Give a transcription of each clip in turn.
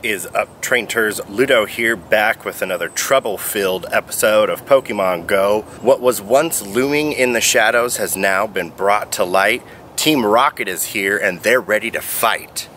What is up, Train'TERS? Ludo here, back with another trouble-filled episode of Pokemon Go. What was once looming in the shadows has now been brought to light. Team Rocket is here and they're ready to fight.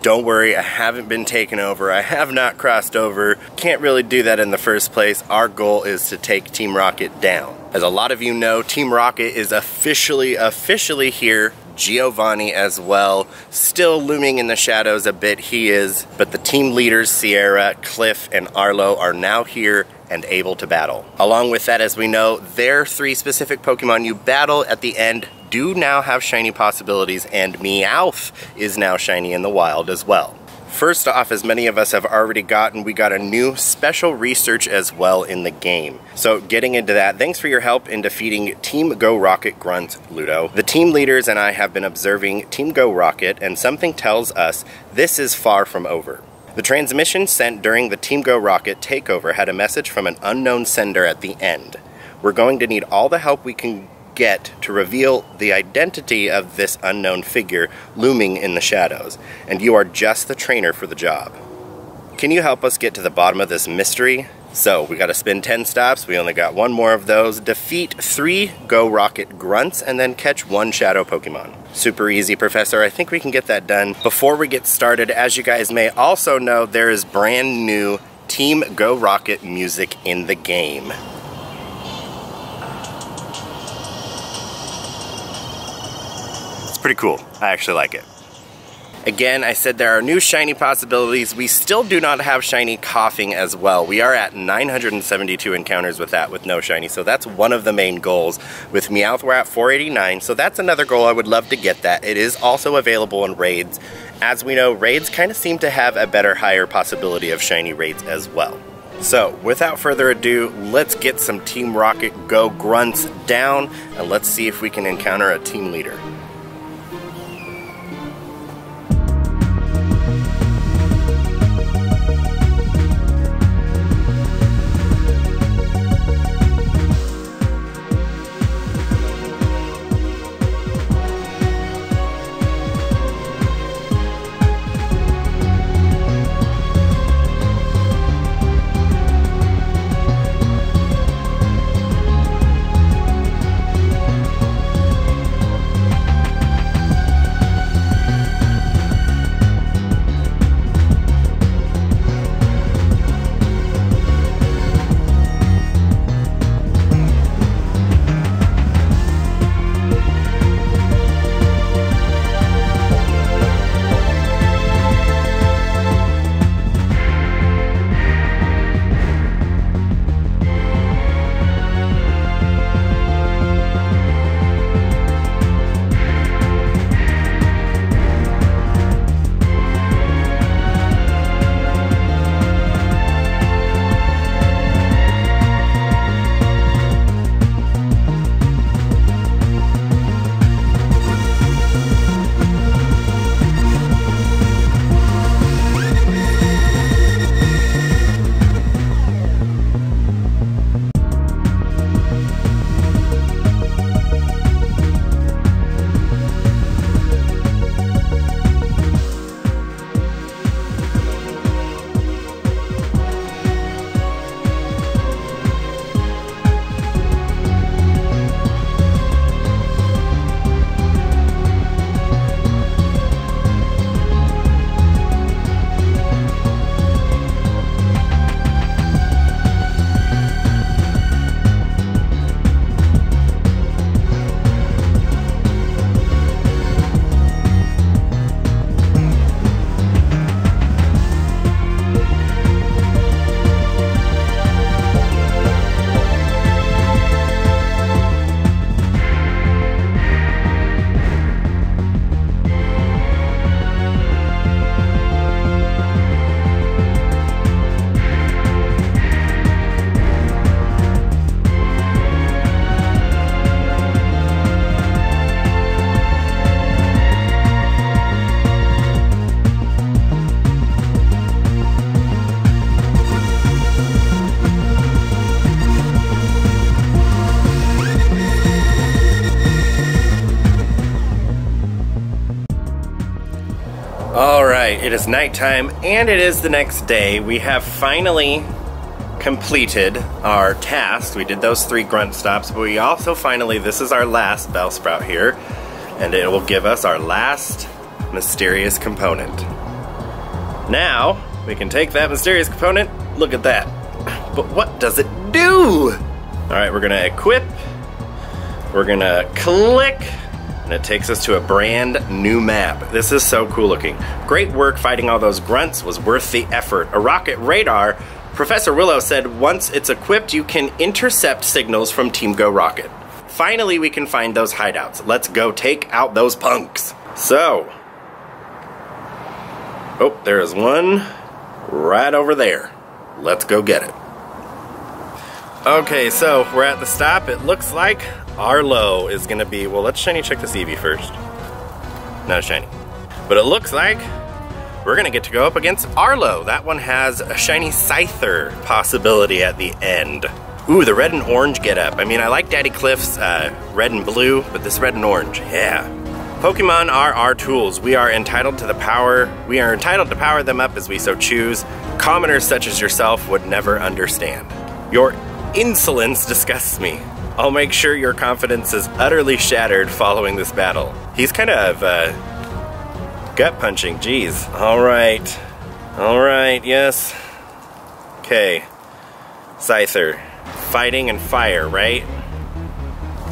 Don't worry, I haven't been taken over. I have not crossed over. Can't really do that in the first place. Our goal is to take Team Rocket down. As a lot of you know, Team Rocket is officially here. Giovanni as well, still looming in the shadows a bit, he is, but the team leaders Sierra, Cliff, and Arlo are now here and able to battle. Along with that, as we know, their 3 specific Pokemon you battle at the end do now have shiny possibilities, and Meowth is now shiny in the wild as well. First off, as many of us have already gotten, we got a new special research as well in the game. So getting into that, thanks for your help in defeating Team GOROCKET Grunt, Ludo. The team leaders and I have been observing Team GOROCKET, and something tells us this is far from over. The transmission sent during the Team GOROCKET takeover had a message from an unknown sender at the end. We're going to need all the help we can get to reveal the identity of this unknown figure looming in the shadows, and you are just the trainer for the job. Can you help us get to the bottom of this mystery? So, we gotta spin 10 stops, we only got 1 more of those, defeat 3 GOROCKET Grunts, and then catch 1 Shadow Pokemon. Super easy, Professor, I think we can get that done. Before we get started, as you guys may also know, there is brand new Team GOROCKET music in the game. Pretty cool. I actually like it. Again, I said there are new shiny possibilities. We still do not have shiny coughing as well. We are at 972 encounters with that with no shiny, so that's one of the main goals. With Meowth, we're at 489, so that's another goal. I would love to get that. It is also available in raids. As we know, raids kind of seem to have a better, higher possibility of shiny raids as well. So, without further ado, let's get some Team Rocket Go Grunts down, and let's see if we can encounter a team leader. Alright, it is nighttime and it is the next day. We have finally completed our task. We did those 3 grunt stops, but we also finally, this is our last Bellsprout here, and it will give us our last mysterious component. Now, we can take that mysterious component, look at that. But what does it do? Alright, we're gonna equip, we're gonna click, and it takes us to a brand new map. This is so cool looking. Great work fighting all those grunts was worth the effort. A rocket radar, Professor Willow said once it's equipped, you can intercept signals from Team GOROCKET. Finally, we can find those hideouts. Let's go take out those punks. So, oh, there is one right over there. Let's go get it. Okay, so we're at the stop. It looks like Arlo is gonna be, well, let's shiny check this Eevee first. Not a shiny. But it looks like we're gonna get to go up against Arlo. That one has a shiny Scyther possibility at the end. Ooh, the red and orange get up. I mean, I like Daddy Cliff's red and blue, but this red and orange, yeah. Pokemon are our tools. We are entitled to power them up as we so choose. Commoners such as yourself would never understand. Your insolence disgusts me. I'll make sure your confidence is utterly shattered following this battle. He's kind of gut punching, geez. Alright, yes. Okay, Scyther. Fighting and fire, right?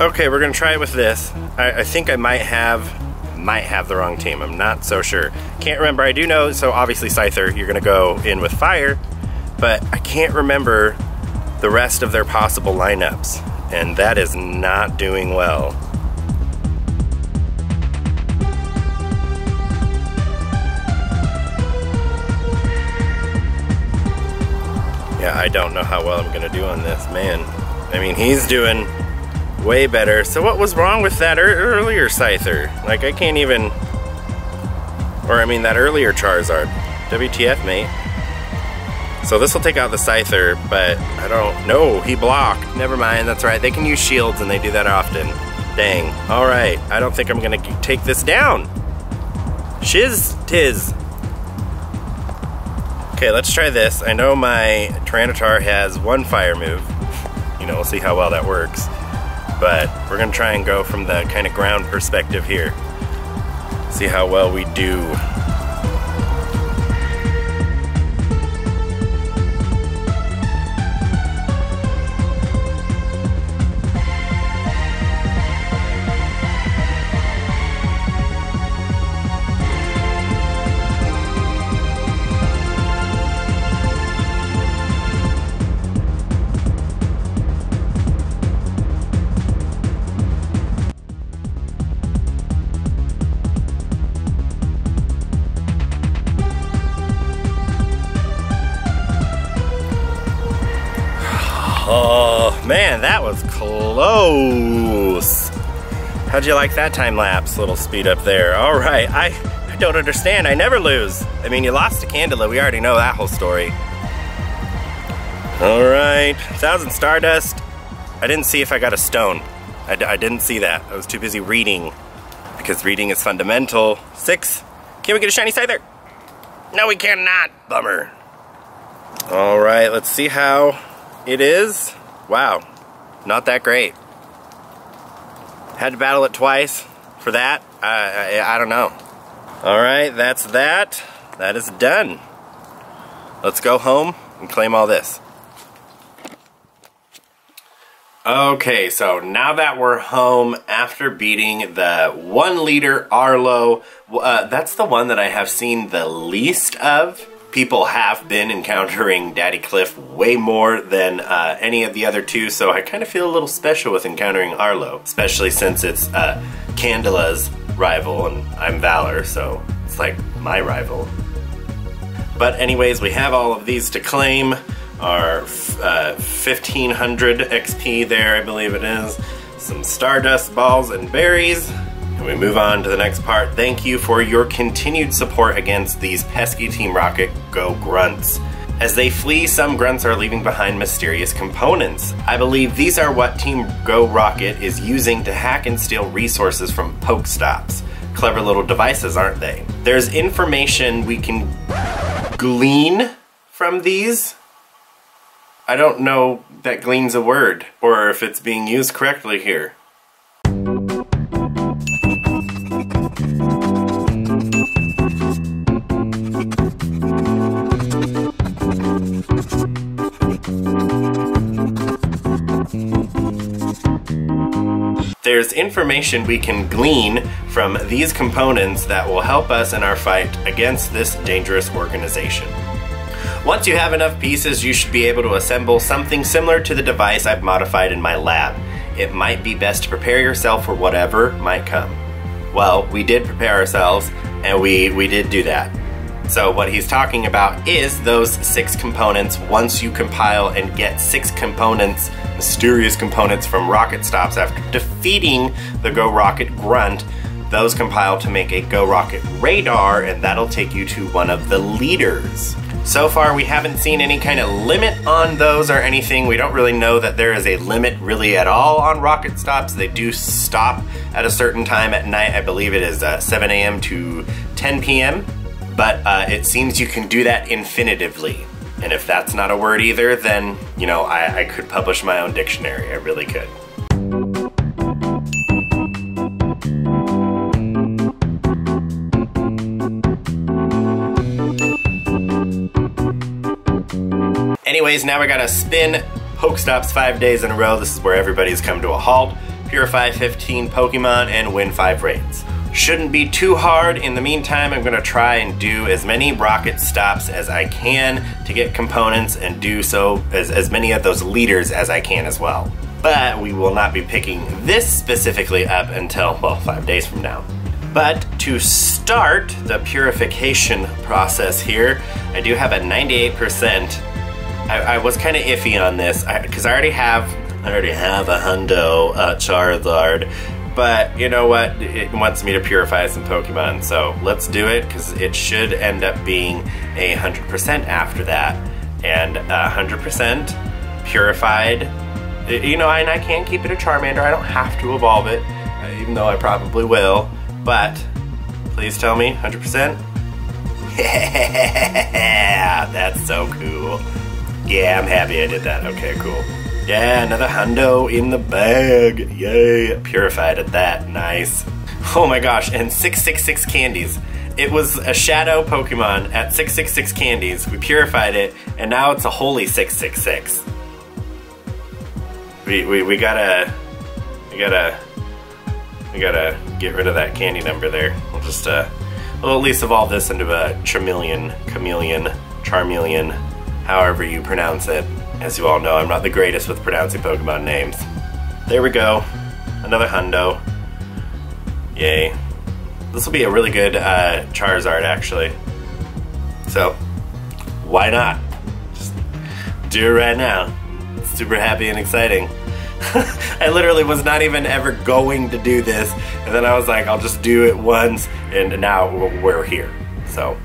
Okay, we're gonna try it with this. I think I might have the wrong team. I'm not so sure. Can't remember. I do know, so obviously Scyther, you're gonna go in with fire, but I can't remember the rest of their possible lineups, and that is not doing well. Yeah, I don't know how well I'm gonna do on this, man. I mean, he's doing way better. So what was wrong with that earlier Scyther? Like, I can't even, or I mean that earlier Charizard. WTF, mate. So this will take out the Scyther, but I don't know. He blocked. Never mind, that's right. They can use shields and they do that often. Dang. Alright, I don't think I'm gonna take this down. Shiz tiz. Okay, let's try this. I know my Tyranitar has 1 fire move. You know, we'll see how well that works. But we're gonna try and go from the kind of ground perspective here. See how well we do. Oh, man, that was close. How'd you like that time lapse? Little speed up there. All right, I don't understand. I never lose. I mean, you lost to Candela. We already know that whole story. All right, 1,000 Stardust. I didn't see if I got a stone. I didn't see that. I was too busy reading, because reading is fundamental. 6. Can we get a shiny Scyther? No, we cannot. Bummer. All right, let's see how it is. Wow, not that great. Had to battle it twice for that. I don't know. All right, that's that. That is done. Let's go home and claim all this. Okay, so now that we're home after beating the 1-liter Arlo, that's the one that I have seen the least of. People have been encountering Daddy Cliff way more than any of the other 2, so I kind of feel a little special with encountering Arlo, especially since it's Candela's rival and I'm Valor, so it's like my rival. But anyways, we have all of these to claim. Our 1500 XP there, I believe it is. Some Stardust balls and berries. And we move on to the next part. Thank you for your continued support against these pesky Team Rocket Go grunts. As they flee, some grunts are leaving behind mysterious components. I believe these are what Team GOROCKET is using to hack and steal resources from Pokestops. clever little devices, aren't they? There's information we can glean from these. I don't know that glean's a word, or if it's being used correctly here. There's information we can glean from these components that will help us in our fight against this dangerous organization. Once you have enough pieces, you should be able to assemble something similar to the device I've modified in my lab. It might be best to prepare yourself for whatever might come. Well, we did prepare ourselves, and we did do that. So what he's talking about is those 6 components. Once you compile and get 6 components, mysterious components from rocket stops after defeating the GOROCKET grunt, those compile to make a GOROCKET radar, and that'll take you to one of the leaders. So far we haven't seen any kind of limit on those or anything. We don't really know that there is a limit really at all on rocket stops. They do stop at a certain time at night. I believe it is 7 a.m. to 10 p.m. But it seems you can do that infinitively. And if that's not a word either, then, you know, I could publish my own dictionary. I really could. Anyways, now we gotta spin Pokestops 5 days in a row. This is where everybody's come to a halt. Purify 15 Pokemon and win 5 raids. Shouldn't be too hard. In the meantime, I'm gonna try and do as many rocket stops as I can to get components and do so as many of those leaders as I can as well. But we will not be picking this specifically up until, well, 5 days from now. But to start the purification process here, I do have a 98%. I was kind of iffy on this because I already have a hundo Charizard. But you know what, it wants me to purify some Pokemon, so let's do it, because it should end up being 100% after that. And 100% purified, you know, and I can keep it a Charmander. I don't have to evolve it, even though I probably will. But please tell me 100%. Yeah, that's so cool. Yeah, I'm happy I did that. Okay, cool. Yeah, another hundo in the bag. Yay, purified at that. Nice. Oh my gosh, and 666 candies. It was a shadow Pokemon at 666 candies. We purified it, and now it's a holy 666. We gotta get rid of that candy number there. We'll just we'll at least evolve this into a Charmeleon, Charmeleon, however you pronounce it. As you all know, I'm not the greatest with pronouncing Pokemon names. There we go. Another hundo. Yay. This will be a really good Charizard, actually. So, why not? Just do it right now. It's super happy and exciting. I literally was not even ever going to do this, and then I was like, I'll just do it once, and now we're here. So,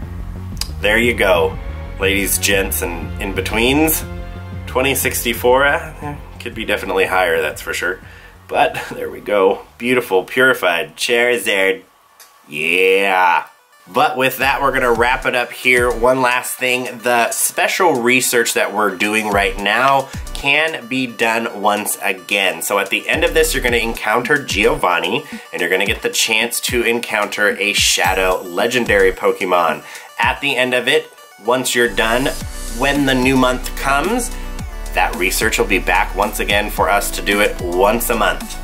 there you go, ladies, gents, and in-betweens. 2064, could be definitely higher, that's for sure. But there we go. Beautiful, purified Charizard. Yeah. But with that, we're gonna wrap it up here. One last thing, the special research that we're doing right now can be done once again. So at the end of this, you're gonna encounter Giovanni, and you're gonna get the chance to encounter a Shadow Legendary Pokemon. At the end of it, once you're done, when the new month comes, that research will be back once again for us to do it once a month.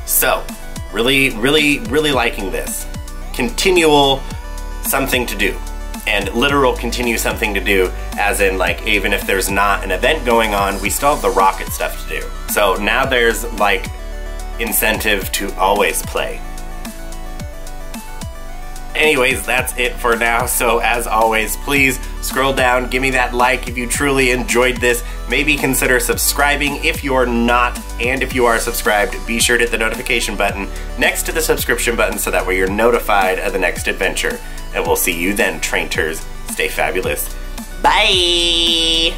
So, really liking this. Continual something to do. And literal continue something to do, as in, like, even if there's not an event going on, we still have the rocket stuff to do. So now there's, like, incentive to always play. Anyways, that's it for now. So as always, please scroll down, give me that like if you truly enjoyed this. Maybe consider subscribing if you're not, and if you are subscribed, be sure to hit the notification button next to the subscription button so that way you're notified of the next adventure. And we'll see you then, Trainters. Stay fabulous. Bye!